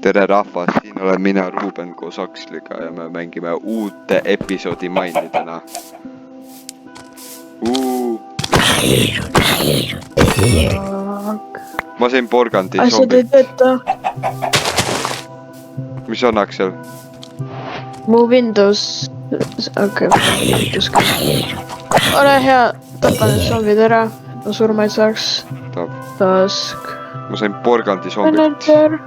Tere rahvas, siin olen mina Ruuben koos Aksliga ja me mängime uute episoodi mainidena. Ma sain porgandi asjad ei zombit. tööta. Mis on Aksel? Mu Windows... Okei, Windows ka. Ole hea, tapa need zombid ära. Ma surma ei saaks. Task. Ma sain porgandi zombit. Manager.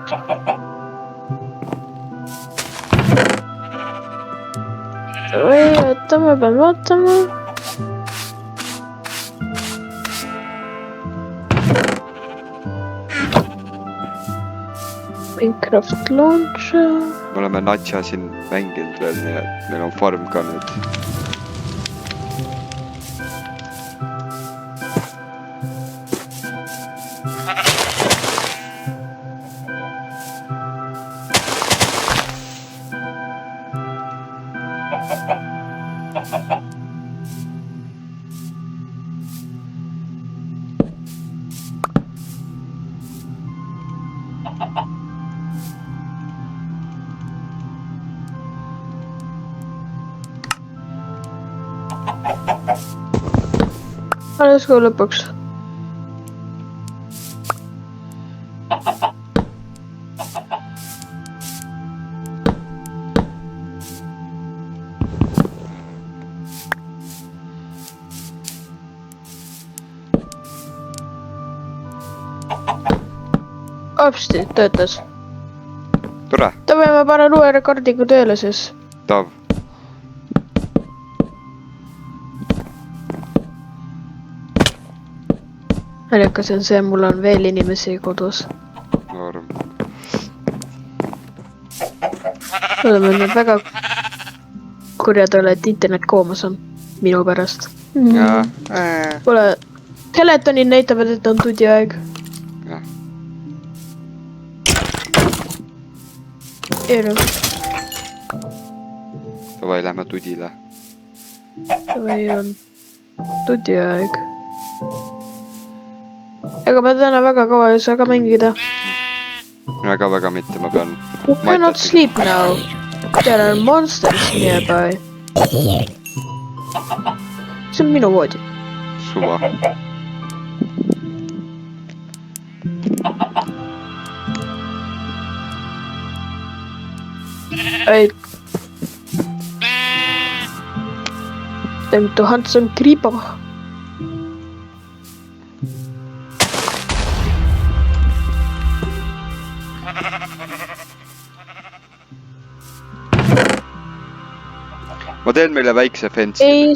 Oi, oota, ma pean vaatama. Minecraft launcher. Me oleme Natša siin mänginud veel, nii et meil on farm ka nüüd. Alles kuu lõpuks. Hopsti, töötas. Tore. Tavai, ma panen uue rekordiga tööle siis. Tav. Naljakas on see, mul on veel inimesi kodus. Norm. Oleme nüüd väga kurjad ole, et internet koomas on minu pärast. Ja. Pole... Skeletonid näitavad, et on tudi aeg. Ja. Eru. Tavai, lähme tudile. Või on tudi aeg. Ega ma täna väga kaua ei saa ka mängida. Väga mitte, ma pean... You cannot sleep now. There are monsters nearby. See on minu voodi. Suva. Ei. Time to hunt some creeper. Ma teen meile väikse fensi. Ei.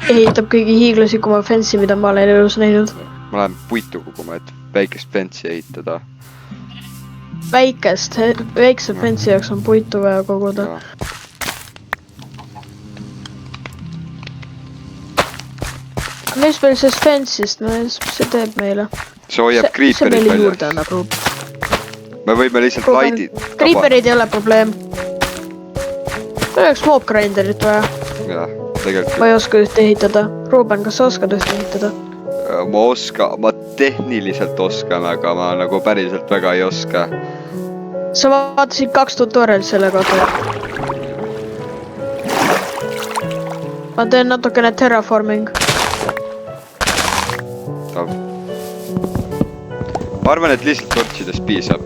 Ehitab kõigi hiiglasikuma fensi, mida ma olen elus näinud. Ma lähen puitu koguma, et väikest fensi ehitada. Väikse fensi jaoks on puitu vaja koguda. Ja. Mis meil sest fensist, mis see teeb meile? See hoiab Mis see creeperid meile välja. juurde annab, Ruub? Me võime lihtsalt laidid... Creeperid ei ole probleem. Oleks mob grinderit vaja. Jah, tegelikult. Ma ei oska üht ehitada. Ruuben, kas sa oskad üht ehitada? Ma tehniliselt oskan, aga ma nagu päriselt väga ei oska. Sa vaatasid 2 tutorial selle kohta. Ma teen natukene terraforming. Ma arvan, et lihtsalt torchidest piisab.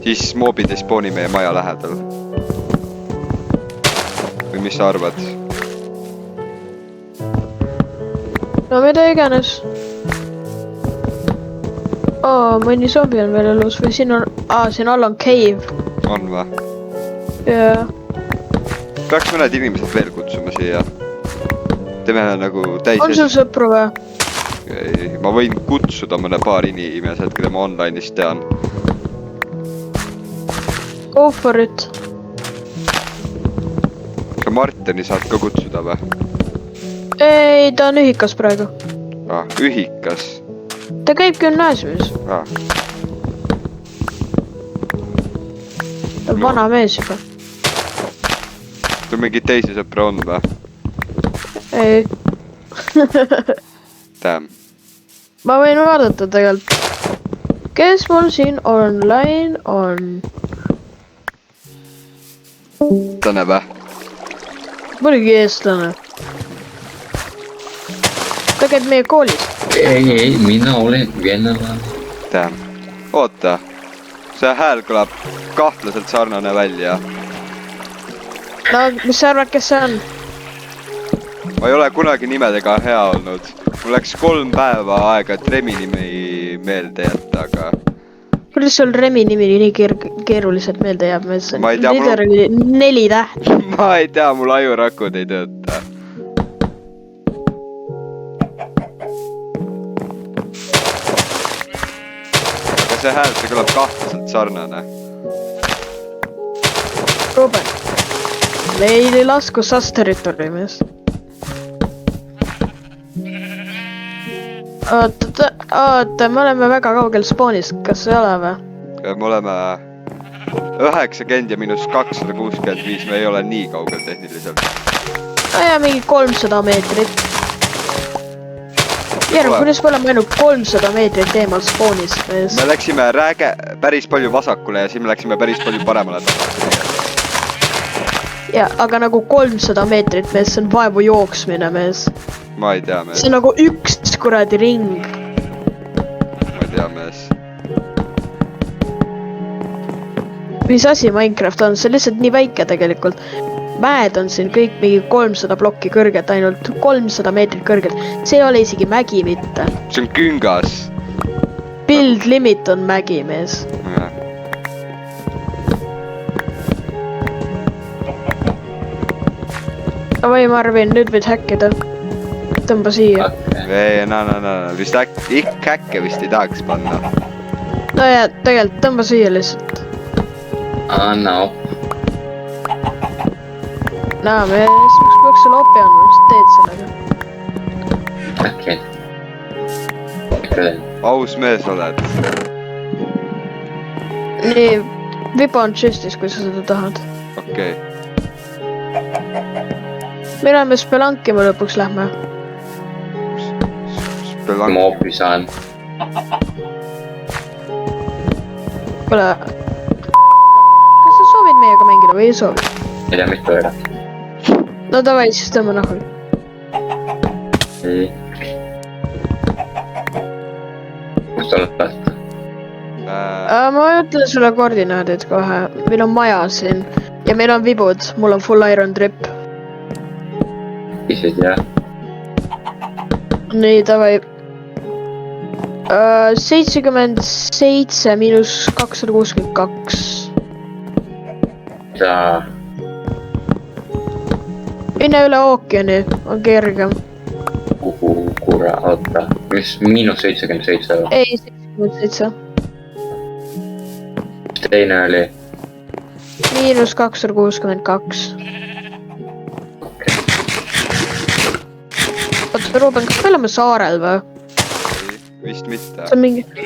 Siis moobid ei spooni meie maja lähedal. Või mis sa arvad? No mida iganes. Mõni zombi on veel elus või siin on... siin all on cave. On või? Jaa. Peaks mõned inimesed veel kutsuma siia. Teeme nagu täis... On sul sõpru või? Ma võin kutsuda mõne paar inimesed, keda ma online'is tean. Go for it. Ka Martini saad ka kutsuda või? Ei, ta on ühikas praegu. Ühikas. Ta käib gümnaasiumis. Ta on vana mees juba. Sul mingi teisi sõpra on või? Ei. Damn. Ma võin vaadata tegelikult. kes mul siin online on? Tänne vä? Muidugi eestlane. ta käib meie koolis. ei, mina olen venelane. Oota, see hääl kõlab kahtlaselt sarnane välja. no mis sa arvad, kes see on? Ma ei ole kunagi nimedega hea olnud. Mul läks 3 päeva aega, et Remi nimi meelde jätta, aga... kuidas sul Remi nimi nii keeruliselt meelde jääb? Ma ei tea, Lider oli 4 tähti. Ma ei tea, mul ajurakud ei tööta. Aga see hääl, see kõlab kahtlaselt sarnane. Ruben, meil ei lasku SAS territooriumis. Oota, me oleme väga kaugel spoonist, kas ei ole või? Me oleme 90 ja -265, me ei ole nii kaugel tehniliselt. no ja mingi 300 meetrit. Järv, kuidas me oleme ainult 300 meetrit eemal spoonist? Me läksime päris palju vasakule ja siis me läksime päris palju paremale tagasi. ja, aga nagu 300 meetrit, mees, see on vaevu jooksmine, mees. Ma ei tea, mees. see on nagu üks kuradi ring. Ma ei tea, mees. mis asi Minecraft on? see on lihtsalt nii väike tegelikult. mäed on siin kõik mingi 300 plokki kõrged, ainult 300 meetrit kõrged. see ei ole isegi mägi mitte. See on küngas. Build limit on mägi, mees. Davai, Marvin, nüüd võid häkkida. Tõmba siia. Ei, vist häkke vist ei tahaks panna. no ja tegelikult tõmba siia lihtsalt. Anna op. Näe, mees, miks peaks sulle opi andma, mis sa teed sellega? Äkki. Aus mees oled. nii, viba on chestis, kui sa seda tahad. Okei. Mille me spellankima lõpuks lähme? Ma opi saan. Kuule, kas sa soovid meiega mängida või ei soovi? Ei tea, mis pööra. no davai, siis tõmba nahul. Nii. Kus sa oled? ma ütlen sulle koordinaadid kohe. meil on maja siin ja meil on vibud, mul on full iron drip. Ise tea. nii, davai. 77 miinus 262. Mida? mine üle ookeani, on kergem. Kuhu kurra, oota. Mis -77 või? ei, 77. Teine oli? miinus 262. oota, Ruben, kas me oleme saarel või? Vist mitte.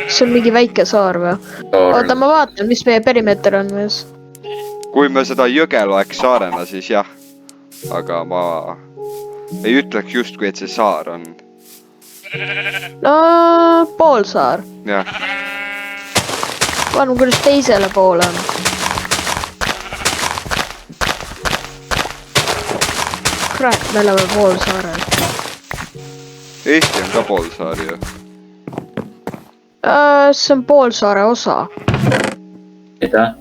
see on mingi väike saar või? oota, ma vaatan, mis meie perimeeter on, mees. Kui me seda jõge loeks saarena, siis jah. Aga ma ei ütleks justkui, et see saar on. no, poolsaar. Jah. vaatame, kuidas teisele poole on. kurat, me oleme poolsaarel. Eesti on ka poolsaar ju. see on poolsaare osa. Mida?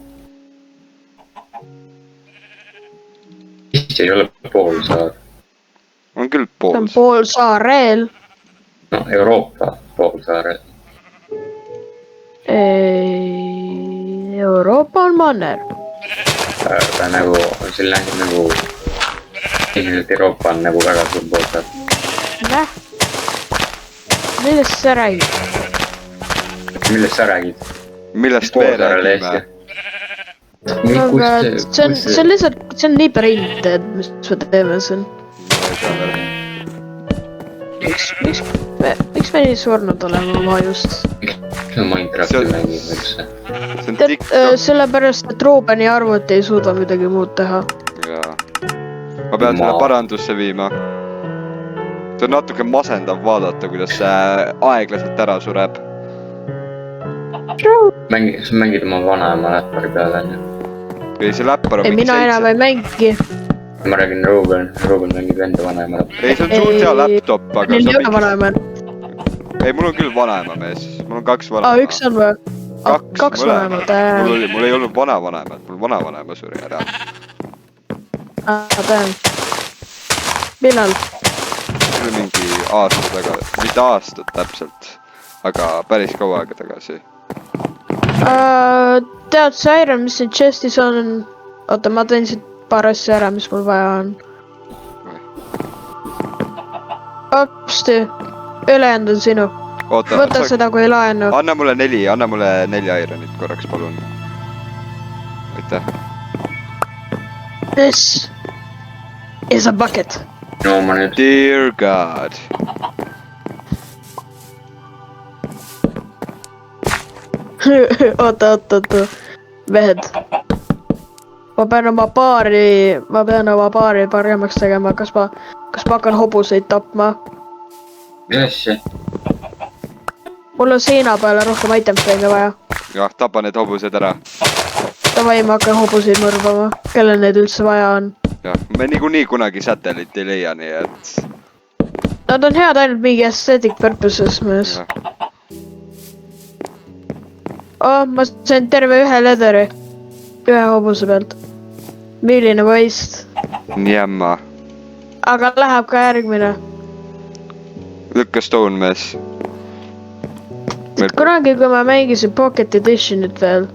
Eesti ei ole poolsaar. On küll see on poolsaar. poolsaarel. No, Euroopa poolsaarel. Euroopa on manner. Aga nagu, seal nägid nagu... Ilmselt Euroopa on nagu väga suur poolsaar. Näh. millest sa räägid? Millest sa räägid? Millest me räägime? aga see on lihtsalt, see on nii pärind, et mis me teeme siin. Miks me nii surnud oleme oma ajust? See on Minecrafti mängib üldse. Tead, sellepärast, et Rubeni arvuti ei suuda midagi muud teha. Jaa. Ma pean selle parandusse viima. See on natuke masendav vaadata, kuidas see aeglaselt ära sureb. kas mängid oma vanaema läppari peale onju? ei, see läppar on ei, mina enam ei mängi. ma räägin Ruben mängib enda vanaema läppari. ei, see on suht hea laptop, aga Neil see ei ole vanaema. ei, mul on küll vanaema mees, mul on 2 vanaema. üks on või? Kaks vanaemat, mul ei olnud vanavanemat, mul vanavanem suri ära. Tean. Millal? see oli mingi aasta tagasi, mitte aastat täpselt, aga päris kaua aega tagasi. Tead see Iron, mis siin chest'is on? Oota, ma teen siit paar asja ära, mis mul vaja on. Hopsti, ülejäänud on sinu. Võta seda kui laenu. Anna mulle 4 Ironit korraks, palun. Aitäh. This is a bucket. no ma nüüd. Dear God. oota. Mehed. Ma pean oma baari paremaks tegema. Kas ma hakkan hobuseid tapma? mis asja? Mul on seina peale rohkem itemframe'e vaja. jah, tapa need hobused ära. Davai, ma hakkan hobuseid mõrvama. Kellel neid üldse vaja on? jah, me niikuinii kunagi satelliit ei leia, nii et... Nad on head ainult mingi aesthetic purposes mees. Ma sain terve 1 lederi. 1 hobuse pealt. Milline waste. Njämma. Aga läheb ka järgmine. Lükka stone mees. Kunagi, kui ma mängisin Pocket Editionit veel.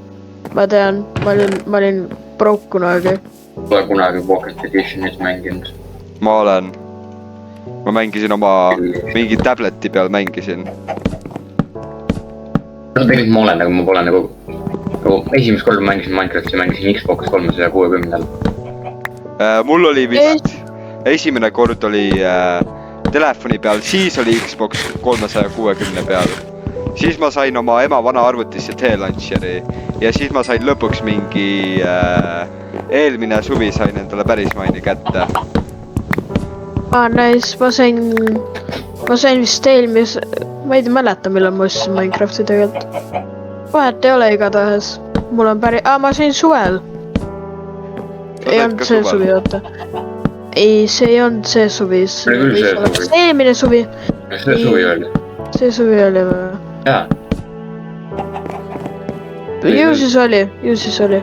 Ma tean, ma olin broke kunagi. Pole kunagi Pocket Editionit mänginud. Ma olen. Ma mängisin oma mingi tableti peal mängisin. no tegelikult ma olen, aga ma pole nagu esimest korda mängisin Minecrafti, mängisin Xbox 360-l. Mul oli vist esimene kord oli telefoni peal, siis oli Xbox 360 peal. Siis ma sain oma ema vana arvutisse T-Launcheri ja siis ma sain lõpuks mingi eelmine suvi sain endale päris maini kätte. Nice, ma sain vist eelmis, ma ei mäleta, millal ma ostsin Minecrafti tegelikult. Vahet ei ole igatahes. Mul on ma sain suvel. Ei olnud see suvi, oota. Ei, see ei olnud see suvi. See eelmine suvi. See suvi oli? See suvi oli või? Jaa. Ju siis oli.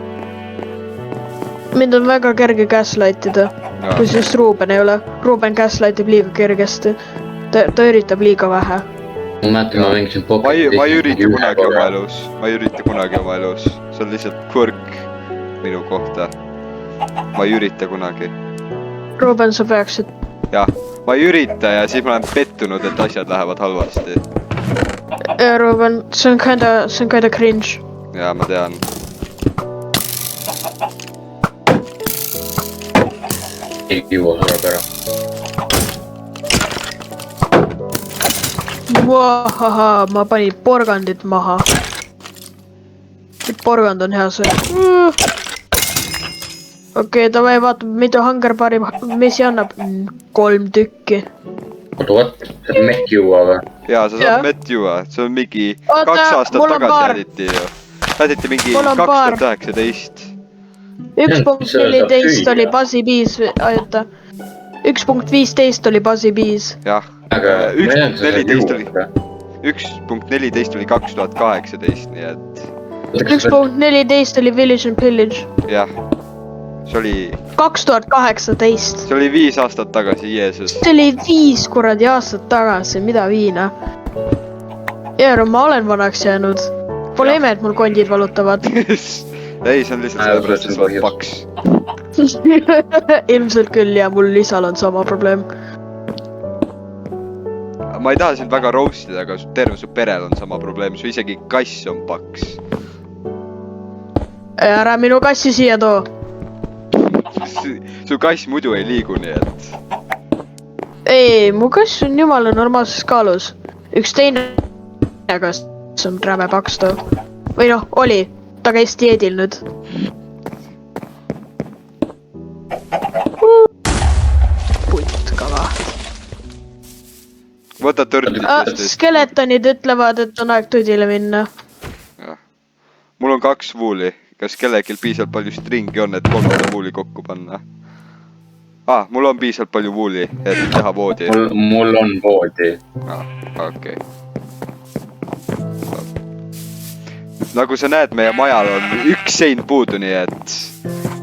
Mind on väga kerge gaslightida. Kui siis Ruben ei ole. Ruben gaslightib liiga kergesti. Ta üritab liiga vähe. Ma mäletan, ma mängisin Pocket. Ma ei ürita kunagi oma elus. See on lihtsalt quirk minu kohta. Ma ei ürita kunagi. Ruben, sa peaksid. Jah, ma ei ürita ja siis ma olen pettunud, et asjad lähevad halvasti. Ja Ruben, see on kinda cringe. Jaa, ma tean. Ei juua surab ära. Vahaha, ma panin porgandit maha. Porgand on hea see. Okei, davai, vaatame, mitu Hungerpari mesi annab. 3 tükki. Oota, what? See on mett juua või? Jaa, sa saad mett juua. See on mingi 2 aastat tagasi jäditi ju. Jäditi mingi 2019. 1.14 oli basi 5, ajata. 1.15 oli basi 5. Jah, 1.14 oli 2018, nii et... 1.14 oli Village and Pillage. Jah, see oli... 2018. See oli 5 aastat tagasi, Jeesus. See oli 5 kuradi aastat tagasi, mida viina. Jääru, ma olen vanaks jäänud. Pole ime, et mul kondid valutavad. Ei, see on lihtsalt sellepärast, et sa oled paks. Ilmselt küll ja mul lisal on sama probleem. Ma ei taha sind väga roastida, aga terve su perel on sama probleem. Su isegi kass on paks. Ära minu kassi siia too. Su kass muidu ei liigu, nii et... Ei, mu kass on jumala normaalses kaalus. Üks teine kass on räme paks too. Või noh, oli. Ta käis dieedil nüüd. Putt kava. Võta tõrdit. Skeletonid ütlevad, et on aeg tudile minna. mul on 2 vuuli. Kas kellelgi piisavalt palju stringi on, et 3 vuuli kokku panna? Mul on piisavalt palju vuuli, et teha voodi. Mul on voodi. Okei. Nagu sa näed, meie majal on 1 sein puudu, nii et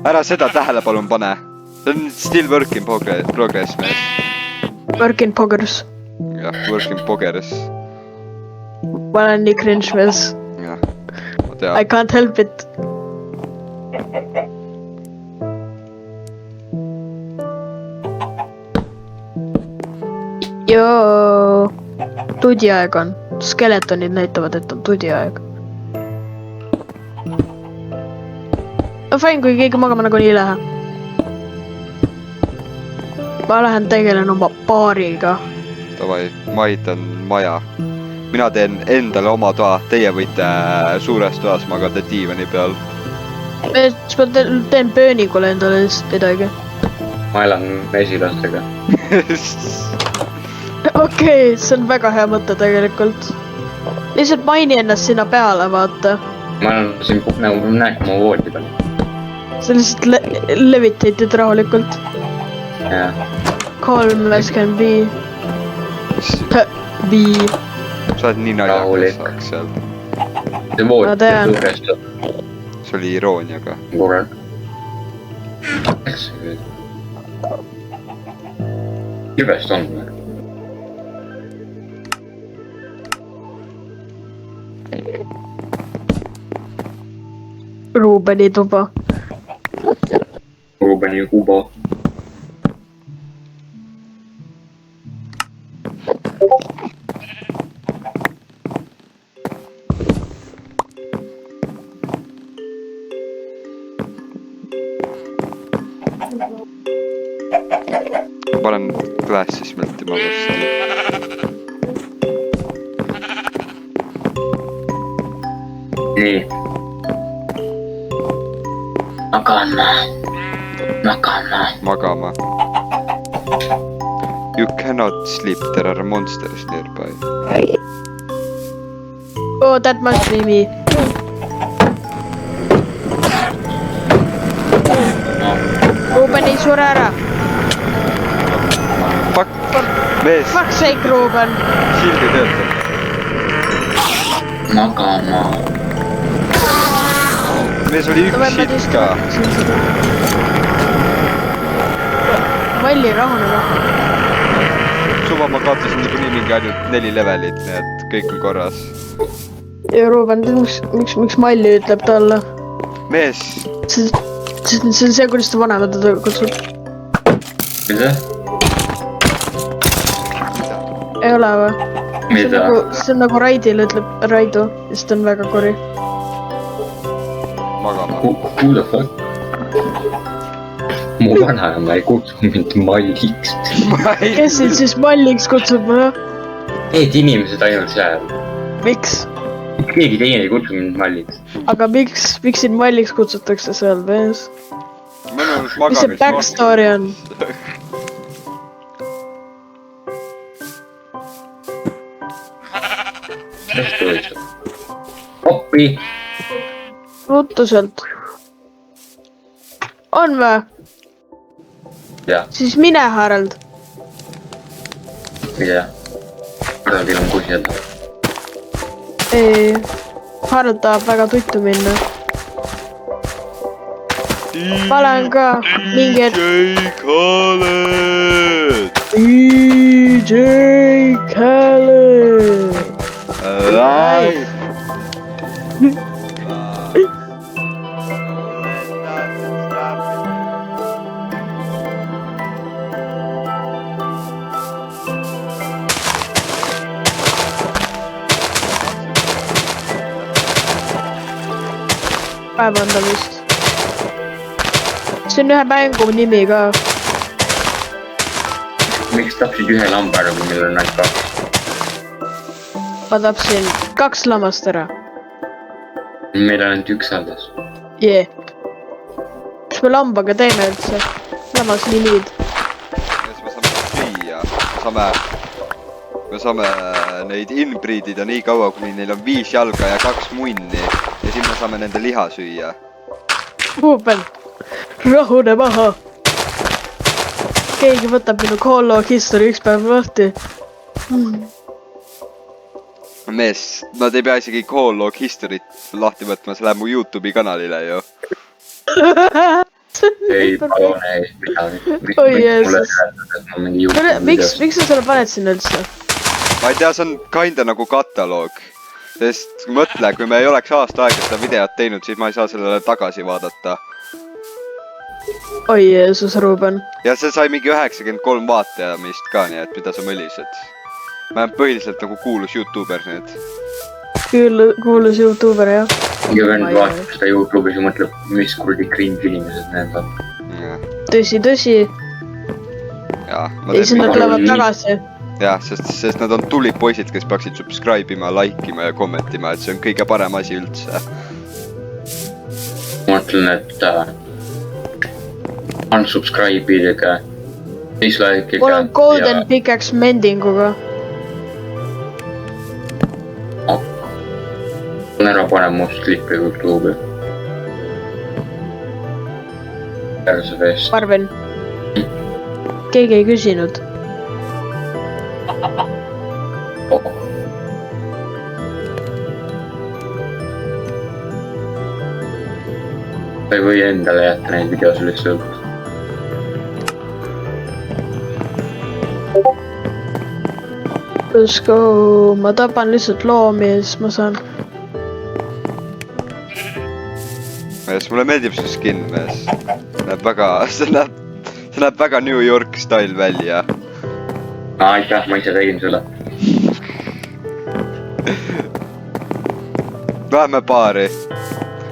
ära seda tähele palun pane. See on still work in progress, mees. Work in progress. Jah, work in progress. Ma olen nii cringe mees. Jah, ma I tean. can't help it. Joo. Tudiaeg on. Skeletonid näitavad, et on tudiaeg. Fine, kui keegi magama nagunii ei lähe. Ma lähen tegelen oma baariga. Davai, ma ehitan maja. Mina teen endale oma toa. Teie võite suures toas magada diivani peal. Siis ma teen pöönikule endale lihtsalt midagi. Ma elan mesilastega. Okei, see on väga hea mõte tegelikult. Lihtsalt maini ennast sinna peale, vaata. Ma olen siin nagu näed mu voodi peal. See lihtsalt levitated rahulikult. Jah. Calm as can be. Be. Sa oled nii naljakas Rahulik. saaks seal. See vood Ma tean. suurestab See oli irooniaga. korral. Eks see küll. Kirvest on või? Ruubeni tuba. Ruubeni kubo. Ma panen klassi smeltima varsti. Nii. Magama. You cannot sleep, there are monsters nearby. Oh, that must be me. Ruuben ei sure ära. Fuck! Mees, Fuck sake, Ruuben. sildi töötab. Magama. Mees oli üks shit ka. Valli, rahune. Suva ma kaotasin niikuinii mingi ainult 4 levelit, nii et kõik on korras. Ja Ruuben, miks Malli ütleb talle? Mees, See on see, kuidas ta vanema teda kutsub. Mida? Ei ole või? Mida? See on nagu Raidile ütleb Raidu, sest ta on väga kuri. magama. Who the fuck? Mu vanaema ei kutsu mind Malliks. Kes sind siis Malliks kutsub, noh? Need inimesed ainult seal. Miks? Keegi teine ei kutsu mind Malliks. Aga miks sind Malliks kutsutakse seal, mees? Mis see backstory on? Mis tulistab? Oppi! Ruttu sealt. On või? Jah, Siis mine, Harald. mida? Kusagil on kusjad. Ei. Harald tahab väga tuttu minna. Ma olen ka mingi hetk. DJ Khaled. Alive. Kaevandamist. See on ühe mängu nimi ka. Miks tapsid ühe lambaga, kui meil on ainult 2? Ma tapsin 2 lammast ära. Meil on ainult 1 alles. Jee. Mis me lambaga teeme üldse? Lammas nii nüüd. Kas me saame süüa? Me saame me saame neid inbreedida nii kaua, kuni neil on 5 jalga ja 2 munni. Ja siis me saame nende liha süüa. Ruuben, rahune maha. Keegi võtab minu Call of History üks päev lahti. Mees, nad ei pea isegi Call of History't lahti võtma, see läheb mu YouTube'i kanalile ju. ei pane eest midagi. Oi Jeesus. Miks sa selle paned sinna üldse? Ma ei tea, see on kinda nagu kataloog. Sest mõtle, kui me ei oleks aasta aega seda videot teinud, siis ma ei saa sellele tagasi vaadata. Oi Jeesus, Ruuben. Ja see sai mingi 93 vaatajamist ka, nii et mida sa mõlised. Ma olen põhiliselt nagu kuulus YouTuber nüüd. Kuulus YouTuber, jah. ja vend vaatab seda YouTube'is ja mõtleb, mis kurdi cringe inimesed need on. Tõsi. Ja, ja siis nad tulevad tagasi. Jah, sest nad on tulipoisid, kes peaksid subscribe ima, like ima ja kommentima, et see on kõige parem asi üldse. Ma mõtlen, et unsubscribe idega, dislike'iga. Mul on golden pickaxe mendinguga. Ära pane must klippi YouTube'i. Perse vest. Marvin. Keegi ei küsinud. Sa ei või endale jätta neid videos lihtsalt. Let's go. Ma tapan lihtsalt loomi ja siis ma saan. Mees, mulle meeldib su skin, mees. See näeb väga New York style välja. Aitäh, ma ise tegin seda. Läheme baari.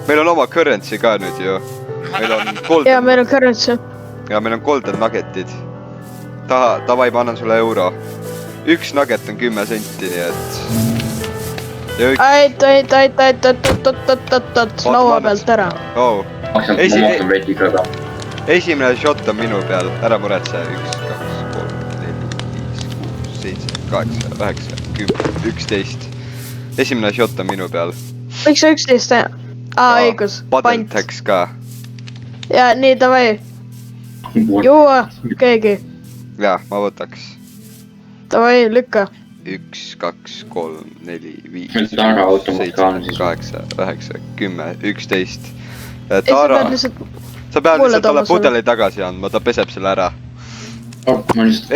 Meil on oma currency ka nüüd ju. Meil on golden... Ja, meil on currency. Ja, meil on golden nuggetid. Tavai, ma annan sulle euro. Üks nugget on 10 senti, nii et... Ait, laua pealt ära. Esimene shot on minu peal, ära muretse. 1, 2, 3, 4, 5, 6, 7, 8, 9, 10, 11. Esimene shot on minu peal. Miks sa 11 teha? Õigus, pant läks ka. Ja, nii, davai. Juua, keegi. Ja, ma võtaks. Davai, lükka. 1, 2, 3, 4, 5, 6, 7, 8, 9, 10, 11. Tara, sa pead lihtsalt talle pudeli tagasi andma, ta peseb selle ära.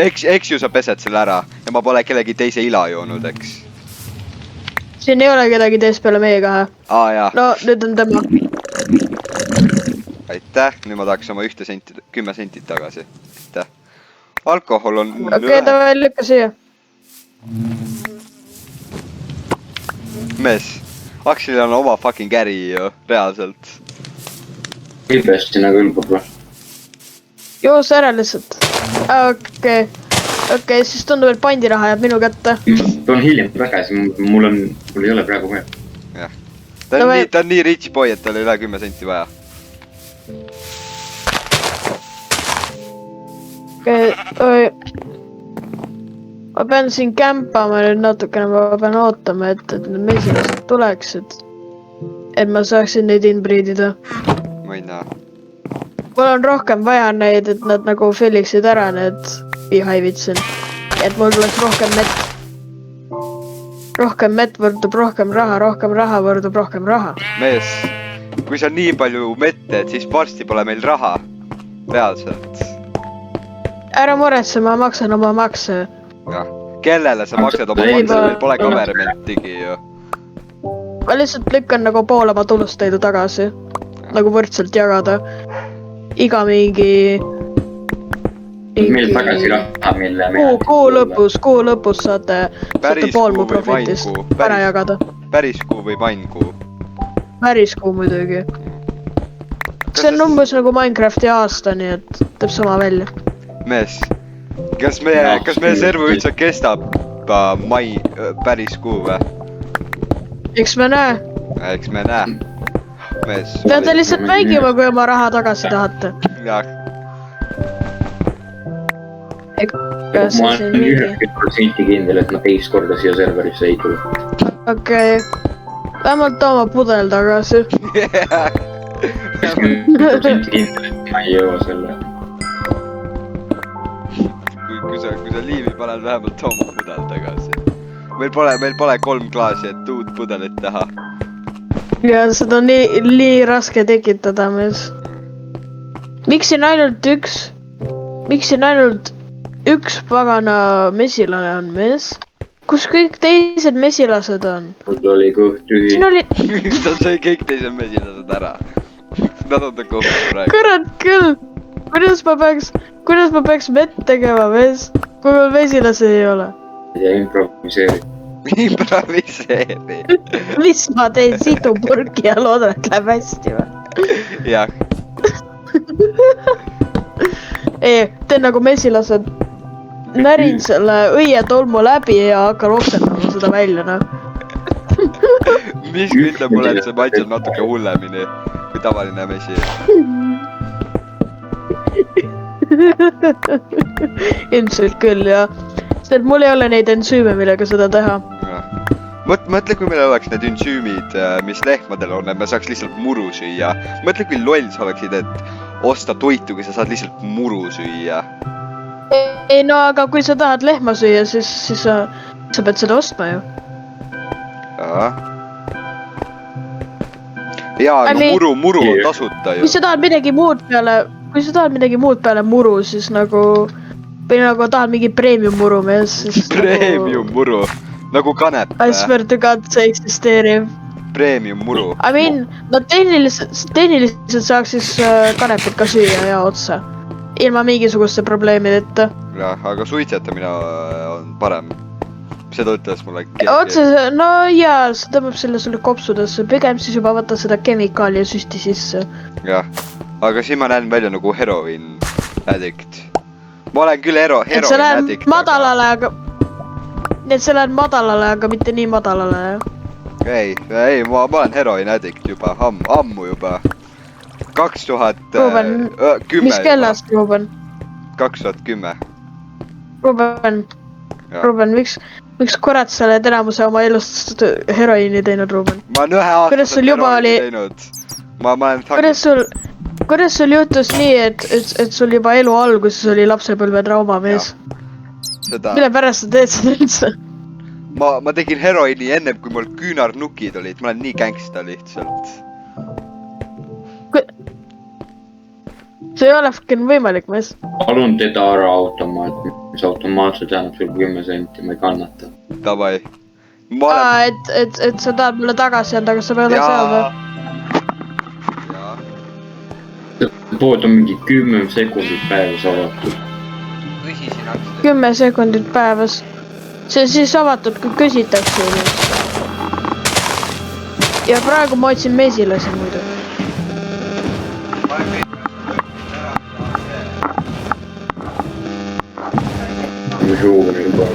Eks ju sa pesed selle ära ja ma pole kellegi teise ila joonud, eks. Siin ei ole kedagi teist peale meie kahe. Jaa. No, nüüd on tema. Aitäh, nüüd ma tahaks oma 10 sentit tagasi. Aitäh. Alkohol on... Okei, davai, lükka siia. Mees, Akselil on oma fucking äri ju, reaalselt. Ilpesti nagu ülbab või? Joos ära lihtsalt. Okei, siis tundub, et pandiraha jääb minu kätte. Toon hiljem tagasi, mul ei ole praegu vaja. Jah. Ta on nii rich boy, et tal ei ole 10 senti vaja. Okei, ma pean siin kämpama nüüd natukene, ma pean ootama, et need mesilased tuleksid. Et ma saaksin neid inbreedida. Ma ei näe. Mul on rohkem vaja neid, et nad nagu filliksid ära need beehive'id siin. Et mul tuleks rohkem mett. Rohkem mett võrdub rohkem raha võrdub rohkem raha. Mees, kui sa nii palju mette, siis varsti pole meil raha. Reaalselt. Ära muretse, ma maksan oma makse. Jah. Kellele sa maksad oma makse, meil pole governmentigi ju. Ma lihtsalt lükkan nagu pool oma tulust teidu tagasi. Nagu võrdselt jagada. Iga mingi... Meil tagasi raha, mille... Kuu lõpus saate pool mu profitist ära jagada. Päris kuu või mainkuu? Päris kuu muidugi. See on umbes nagu Minecrafti aasta, nii et teeb sama välja. Mees, kas meie servu üldse kestab päris kuu või? Eks me näe. Eks me näe. Mees. Peate lihtsalt mängima, kui oma raha tagasi tahate. Jah. kas ma see olen siin mingi? 90% kindel, et ma teist korda siia serverisse ei tule. Okei. Vähemalt too oma pudel tagasi. 90% kindel, et ma ei jõua selle. kui sa liivi paned vähemalt too oma pudel tagasi. Meil pole 3 klaasi, et uut pudelit teha. Ja seda on nii raske tekitada mees. Miks siin ainult üks pagana mesilane on mees? Kus kõik teised mesilased on? mul oli kõht tühi. Siin oli... Ta sai kõik teised mesilased ära. Nad on ta kohta praegu. Kurat küll! Kuidas ma peaks vett tegema mees? Kui mul mesilasi ei ole. ja improviseerid. Improviseeri. Mis ma teen situpurgi ja loodan, et läheb hästi või? Jah. Ei, teen nagu mesilased. Närin selle õietolmu läbi ja hakkan oksendama seda välja, noh. Miski ütleb mulle, et see maitseb natuke hullemini kui tavaline mesi. Ilmselt küll, jah. Sest et mul ei ole neid ensüüme, millega seda teha. Mõtle, kui meil oleks need ensüümid, mis lehmadel on, et me saaks lihtsalt muru süüa. Mõtle, kui loll sa oleksid, et osta toitu, kui sa saad lihtsalt muru süüa. Ei no, aga kui sa tahad lehma süüa, siis sa pead seda ostma ju. Jaa, no muru on tasuta ju. Kui sa tahad midagi muud peale muru, siis nagu... Või nagu tahad mingi premium muru mees, siis Premium muru, nagu kanep. I swear to god, see eksisteerib. Premium muru. I mean, no tehniliselt saaks siis kanepit ka süüa ja otsa. Ilma mingisuguste probleemideta. Jah, aga suitsetamine on parem. Seda ütles mulle keegi. Otse, no jaa, see tõmbab selle sulle kopsudesse. Pigem siis juba võtta seda kemikaali ja süsti sisse. Jah, aga siin ma näen välja nagu heroin addict. Ma olen küll heroin addict. Nii et sa lähed madalale, aga mitte nii madalale, jah? Ei, ma olen heroin addict juba, ammu juba. 2010. Mis kellast, Ruben? 2010. Ruben, miks kurat sa oled enamuse oma elust heroiini teinud, Ruben? Ma olen 1 aastaselt heroiini teinud. Ma olen Kuidas sul juhtus nii, et sul juba elu alguses oli lapsepõlve trauma, mees? Mille pärast sa teed seda üldse? Ma tegin heroiini ennem, kui mul küünarnukid olid. Ma olen nii gängsta lihtsalt. See ei ole fucking võimalik, mees. Palun teda ära automaat, mis automaatselt jäänud sul 10 senti, ma ei kannata. Davai. Et sa tahad mulle tagasi anda, aga sa pead seal või? Pood on mingi 10 sekundit päevas avatud. 10 sekundit päevas. See on siis avatud, kui küsitakse üldse. Ja praegu ma otsin mesilasi muidu. Mis huumine juba.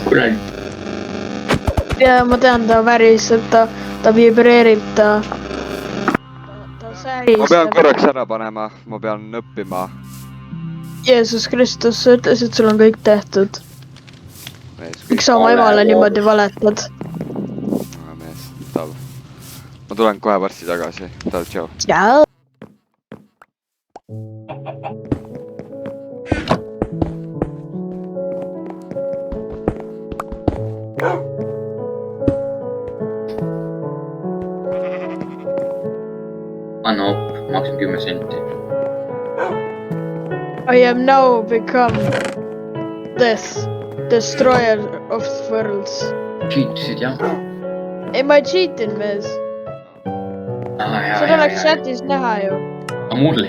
Kuradi. Ja ma tean, ta väriseb, ta vibreerib, ta säristab. Ma pean korraks ära panema, ma pean õppima. Jeesus Kristus, sa ütlesid, sul on kõik tehtud. Miks sa oma emale niimoodi valetad? Mees, tal. Ma tulen kohe varsti tagasi. Tal, tšau. Tšau. Anna op, maksin 10 senti. I am now become this destroyer of worlds. Cheatisid, jah? Ei, ma ei cheatin, mees. Seda oleks chatis näha ju. Aga mul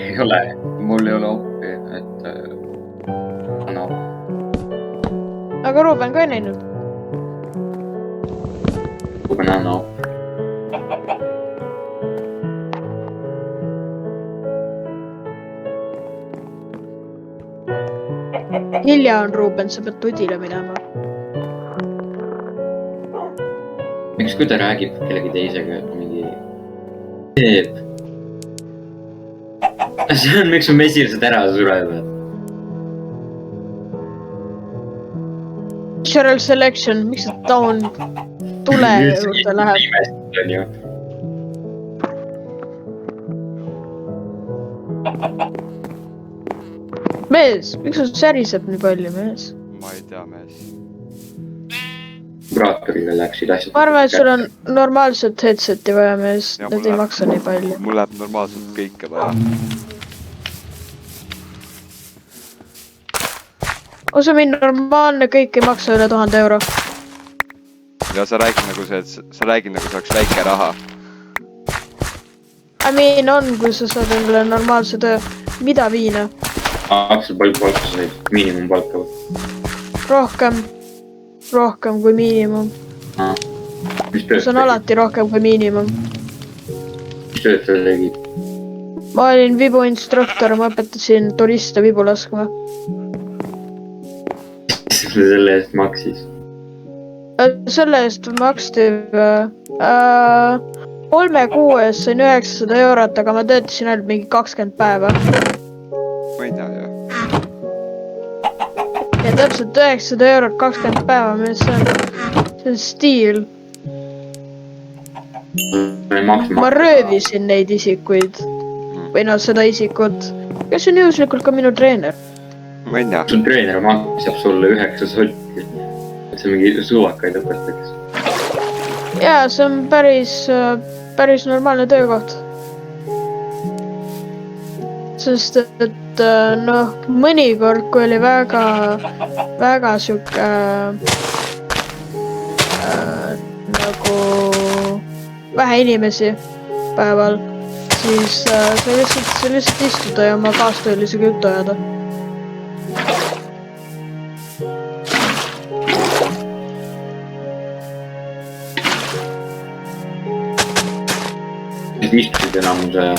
ei ole oppi, et... Anna op. Aga Ruben ka ei näinud. Ruben, anna op. Hilja on, Ruben, sa pead tudile minema. miks kui ta räägib kellegi teisega mingi teeb? See on miks su mesilased ära surevad. Natural selection, miks see taun tule juurde läheb? On ju. Mees, miks sul säriseb nii palju, mees? ma ei tea, mees. Vibraatorile läksid asjad. Ma arvan, et sul on normaalset headseti vaja, mees. Ja Need mul ei läheb- maksa nii palju. mul läheb normaalselt kõike vaja. Osa mind normaalne kõik ei maksa üle 1000 euro. ja sa räägid nagu see, et sa räägid nagu see oleks väike raha. I mean on, kui sa saad endale normaalse töö. Mida viina? Aktsel palju palka said, miinimumpalka või? Rohkem kui miinimum. Mis tööd See on alati rohkem kui miinimum. Mis tööd sa tegid? Ma olin vibu instruktor, ma õpetasin turiste vibu laskma. Mis sa selle eest maksis? Selle eest maksti 3 kuu eest sain 900 eurot, aga ma töötasin ainult mingi 20 päeva. ma ei tea, jah. Ja täpselt 900 eurot 20 päeva, mees, see on stiil. Ma röövisin neid isikuid. Või noh, seda isikut, kes on juhuslikult ka minu treener. ma ei tea. Su treener maksab sulle 9 solti. Et sa mingi suvakaid õpetaks. Jaa, see on päris normaalne töökoht. Sest et noh, mõnikord, kui oli väga siuke nagu vähe inimesi päeval, siis sa lihtsalt istuda ja oma kaastöölisega juttu ajada. Istusid enamuse ja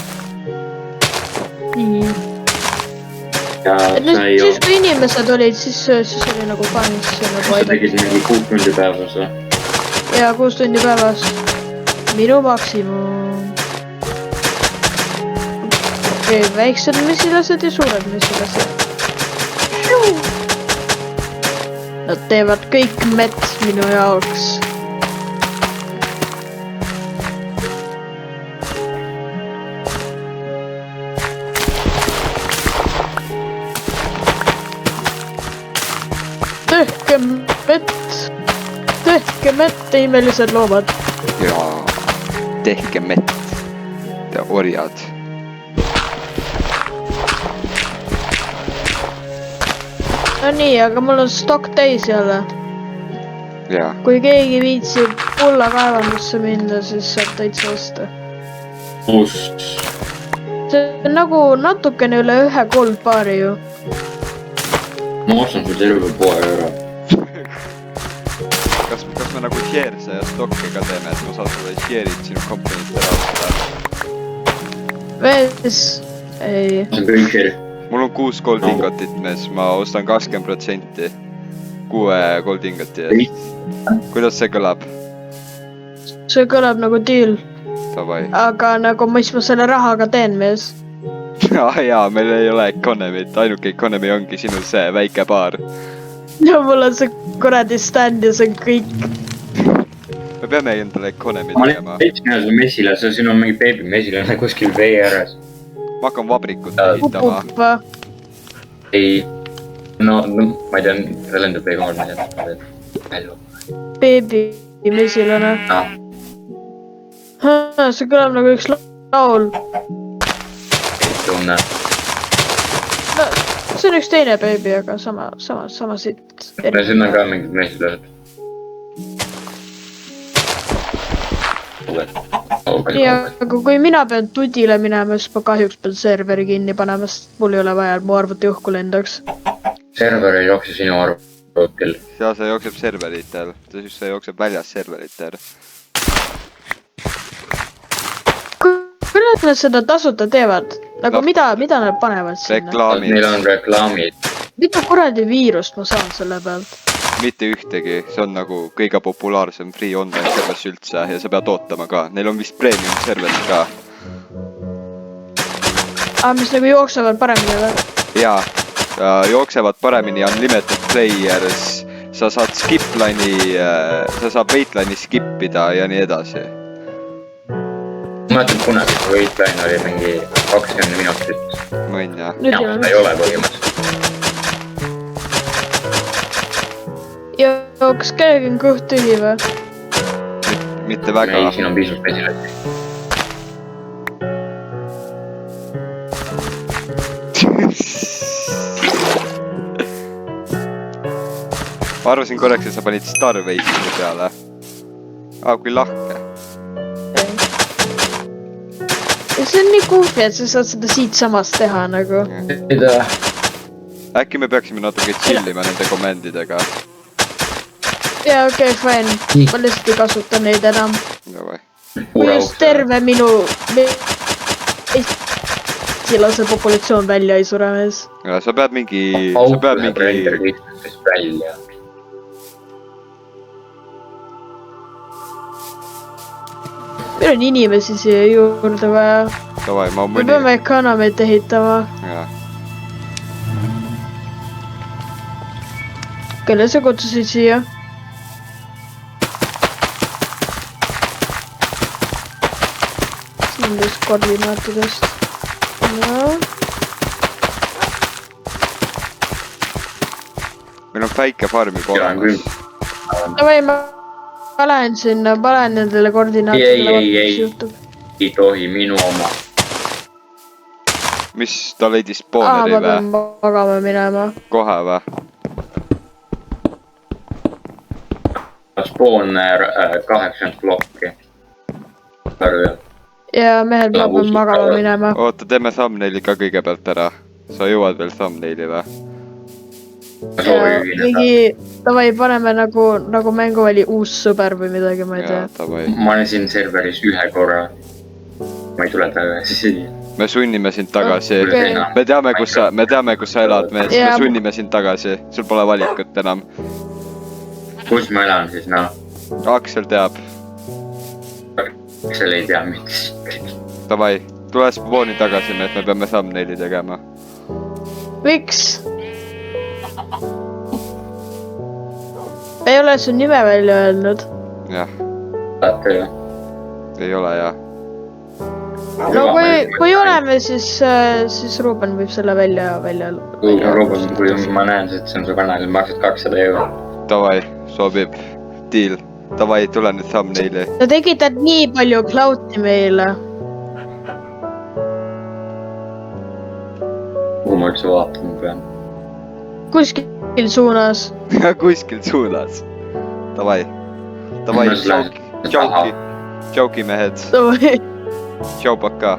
Nii. ja Et nüüd, sa ei siis kui inimesed olid, siis oli nagu fun, siis oli nagu sa tegid mingi 6 tundi päevas või? Ja 6 tundi päevas. Minu maksimum. Okei, väiksed mesilased ja suured mesilased. Nad teevad kõik mett minu jaoks. Tehke mett, imelised loomad. ja tehke mett. Te orjad. No nii, aga mul on stock täis jälle. ja, Kui keegi viitsib kulla kaevandusse minna, siis saab täitsa osta. Kust? See on nagu natukene üle 1 goldbaari ju. Ma ostan sul terve poe ära. kas me nagu share ja stokki ka teeme, et ma saan sulle share'id sinu komponist ära osta? Mees, ei. See on kõik sheriff. mul on 6 gold ingotit, mees, ma ostan 20% 6 gold ingoti eest. kuidas see kõlab? See kõlab nagu deal. Davai. Aga nagu, mis ma selle rahaga teen, mees? jaa, meil ei ole economy't, ainuke economy ongi sinu see väike baar. Ja mul on see kuradi stand ja see on kõik. me peame endale economy't Ma tegema. olen su mesilase, siin on mingi beebimesilane kuskil vee ääres. ma hakkan vabrikut ehitama. Uppa. ei, no ma ei tea, see lendab vee kohal, ma ei tea. Beebi mesilane. noh, See kõlab nagu üks laul. ei tunne. No, see on üks teine beebi, aga sama siit. no siin on ka mingid mesilased. Nii, aga kui mina pean tudile minema, siis ma kahjuks pean serveri kinni panema, sest mul ei ole vaja, et mu arvuti õhku lendaks. server ei jookse sinu arvutil. ja see jookseb serveritel, see jookseb väljas serveritel. Kuidas nad seda tasuta teevad? Nagu No. mida nad panevad sinna? reklaamid. Neil on reklaamid. Mida kuradi viirust ma saan selle pealt? mitte ühtegi, see on nagu kõige populaarsem free online servers üldse ja sa pead ootama ka, neil on vist premium serverid ka. Mis nagu jooksevad paremini või? Jaa, jooksevad paremini unlimited players, sa saad skip line'i, sa saad wait line'i skippida ja nii edasi. Ma mõtlen kunagi, kui wait line oli mingi 20 minutit. Mõn jah. Ja, seda ei ole põhimõtteliselt. Ja kas kellegi on kõht tühi või? Mitte väga. Ei, siin on piisavalt vesileti. Ma arvasin korraks, et sa panid Starwace'i peale. Kui lahke. Ja see on nii kuhvi, et sa saad seda siit samast teha nagu. Äkki me peaksime natuke chillima nende komendidega. Jaa, okei, fine. Ma lihtsalt ei kasuta neid enam. Kui just terve minu eestilase populatsioon välja ei sure mees. Ja sa pead mingi... välja. Meil on inimesi siia juurde vaja. Davai, ma Me peame economit ehitama. Jaa. Kelle sa kutsusid siia? Nendest koordinaatidest. Meil on väike farmi olemas. Davai, ma lähen sinna, panen nendele koordinaatidele. Ei tohi minu oma. Mis ta leidis spooneri ma pean magama minema. Kohe või? Spooner 80 blokki. Ja mehel peab magama minema. Oota, teeme thumbnaili ka kõigepealt ära. Sa jõuad veel thumbnaili või? Mingi, davai, paneme nagu mängu oli uus sõber või midagi, ma ei tea. Ma olen siin serveris ühe korra. Ma ei tule tagasi. Me sunnime sind tagasi. Me teame, kus sa elad, me sunnime sind tagasi. Sul pole valikut enam. Kus ma elan siis, noh? Aksel teab. Aksel ei tea, miks. Davai, tule spooni tagasi, me peame thumbnaili tegema. Miks? Ei ole su nime välja öelnud. Jah. Tahate ju? Ei ole, jah. No kui oleme, siis Ruben võib selle välja. Ruben, kui ma näen, et see on su kanal, maksad 200 €. Davai, sobib. Deal. Davai, tule nüüd thumbnaili. Sa tegitad nii palju cloud'i meile. Kuhu ma üldse vaatama pean? Kuskil suunas. Kuskil suunas. Davai. Davai, tšauki mehed. Davai. Tšau, paka.